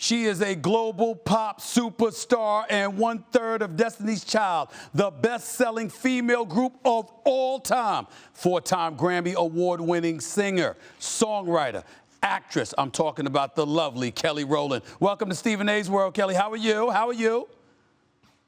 She is a global pop superstar and one-third of Destiny's Child, the best-selling female group of all time. Four-time Grammy Award-winning singer, songwriter, actress. I'm talking about the lovely Kelly Rowland. Welcome to Stephen A's World, Kelly. How are you? How are you?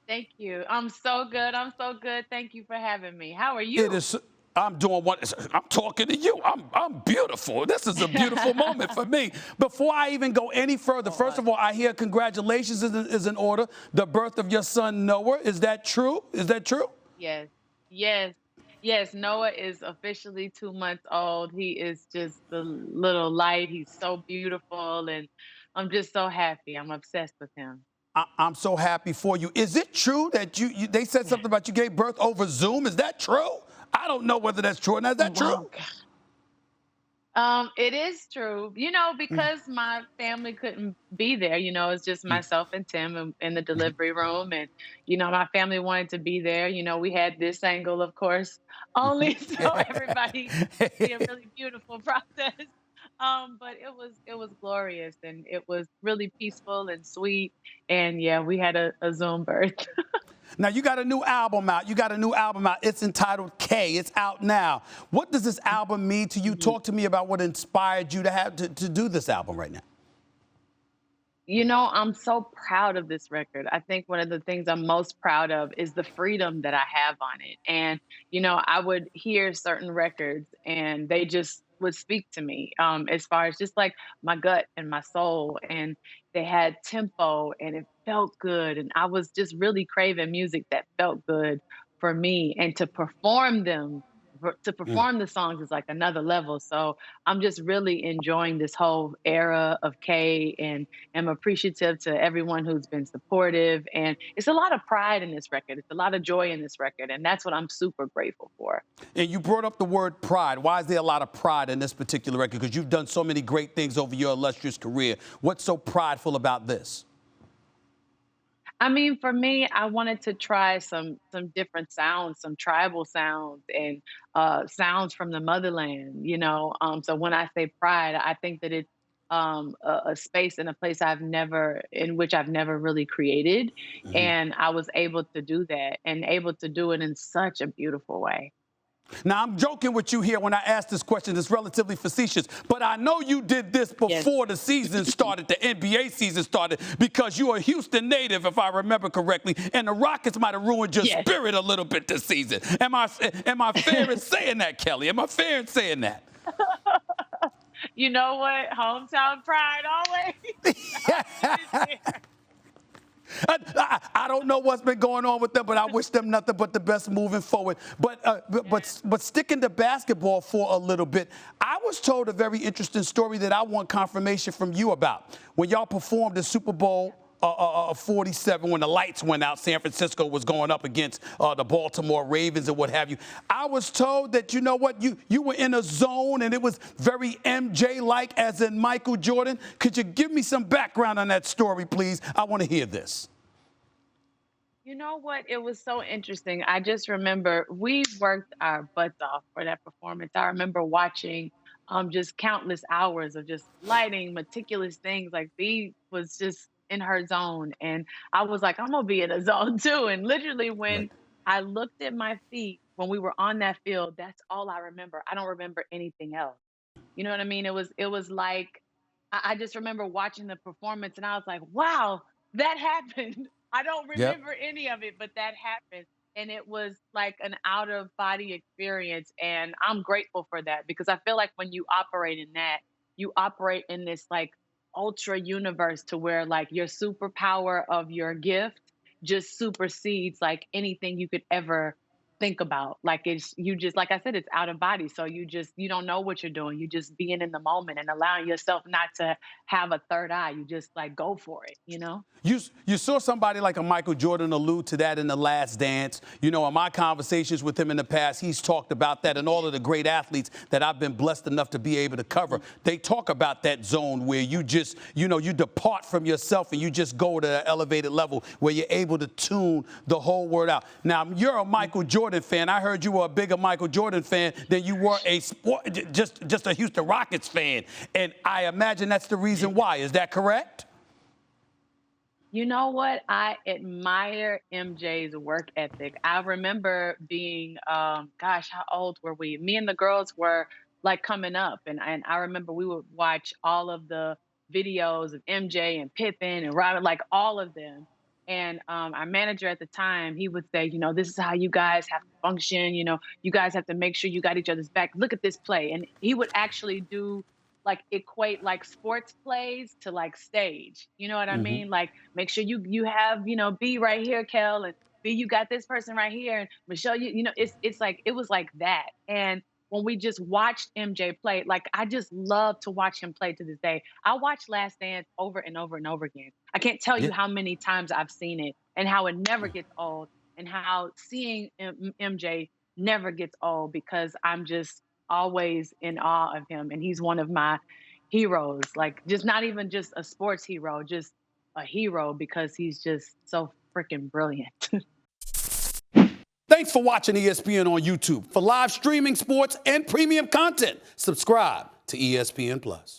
Thank you. I'm so good. I'm so good. Thank you for having me. How are It you? is. I'm doing what I'm talking to you. I'm beautiful. This is a beautiful moment for me. Before I even go any further, first of all, I hear congratulations is in order. The birth of your son Noah. Is that true? Is that true? Yes. Yes. Yes. Noah is officially 2 months old. He is just the little light. He's so beautiful. And I'm just so happy. I'm obsessed with him. I'm so happy for you. Is it true that they said something about you gave birth over Zoom? Is that true? I don't know whether that's true or not. Is that true? Wow. It is true, because my family couldn't be there. It's just myself and Tim in the delivery room. And, my family wanted to be there. We had this angle, of course, only so everybody could see a really beautiful process. But it was glorious and it was really peaceful and sweet. And yeah, we had a Zoom birth. Now, you got a new album out. You got a new album out. It's entitled K. It's out now. What does this album mean to you? Talk to me about what inspired you to do this album right now. I'm so proud of this record. I think one of the things I'm most proud of is the freedom that I have on it. And, I would hear certain records and they just would speak to me as far as just like my gut and my soul. And they had tempo and it felt good. And I was just really craving music that felt good for me. And to perform them, to perform the songs is like another level. So I'm just really enjoying this whole era of K and am appreciative to everyone who's been supportive. And it's a lot of pride in this record. It's a lot of joy in this record. And that's what I'm super grateful for. And you brought up the word pride. Why is there a lot of pride in this particular record? Because you've done so many great things over your illustrious career. What's so prideful about this? I mean, for me, I wanted to try some different sounds, some tribal sounds and sounds from the motherland. So when I say pride, I think that it's a space and a place in which I've never really created. And I was able to do that and able to do it in such a beautiful way. Now, I'm joking with you here when I ask this question. It's relatively facetious, but I know you did this Yes. before the season started, the NBA season started, because you're a Houston native, if I remember correctly, and the Rockets might have ruined your Yes. spirit a little bit this season. Am I fair in saying that, Kelly? Am I fair in saying that? You know what? Hometown pride always. I don't know what's been going on with them, but I wish them nothing but the best moving forward. But sticking to basketball for a little bit, I was told a very interesting story that I want confirmation from you about. When y'all performed the Super Bowl XLVII, when the lights went out, San Francisco was going up against the Baltimore Ravens and what have you. I was told that, you know what, you were in a zone and it was very MJ-like, as in Michael Jordan. Could you give me some background on that story, please? I want to hear this. You know what? It was so interesting. I just remember we worked our butts off for that performance. I remember watching just countless hours of just lighting, meticulous things. Like B was just in her zone. And I was like, I'm gonna be in a zone too. And literally Right. when I looked at my feet when we were on that field, that's all I remember. I don't remember anything else. You know what I mean? It was like I just remember watching the performance and I was like, wow, that happened. I don't Yep. remember any of it, but that happened. And it was like an out of body experience. And I'm grateful for that because I feel like when you operate in that, you operate in this like ultra universe to where like your superpower of your gift just supersedes like anything you could ever think about. Like it's you just like I said, it's out of body. So you don't know what you're doing. You just being in the moment and allowing yourself not to have a third eye. You just like go for it. You saw somebody like a Michael Jordan allude to that in The Last Dance. In my conversations with him in the past, he's talked about that, and all of the great athletes that I've been blessed enough to be able to cover, they talk about that zone where you just, you depart from yourself and you just go to an elevated level where you're able to tune the whole word out. Now, you're a Michael Jordan fan. I heard you were a bigger Michael Jordan fan than you were just a Houston Rockets fan, and I imagine that's the reason why. Is that correct? You know what? I admire MJ's work ethic. I remember being, gosh, how old were we? Me and the girls were like coming up, and I remember we would watch all of the videos of MJ and Pippen and Robert, like all of them. And our manager at the time, he would say, this is how you guys have to function. You guys have to make sure you got each other's back. Look at this play, and he would actually do like equate like sports plays to like stage. You know what I Hmm. mean? Like make sure you have, B right here, Kel, and B, you got this person right here, and Michelle, it's like it was like that. And when we just watched MJ play, like I just love to watch him play to this day. I watch Last Dance over and over and over again. I can't tell Yeah. you how many times I've seen it and how it never gets old and how seeing MJ never gets old because I'm just always in awe of him. And he's one of my heroes, like just not even just a sports hero, just a hero because he's just so freaking brilliant. Thanks for watching ESPN on YouTube. For live streaming sports and premium content, subscribe to ESPN Plus.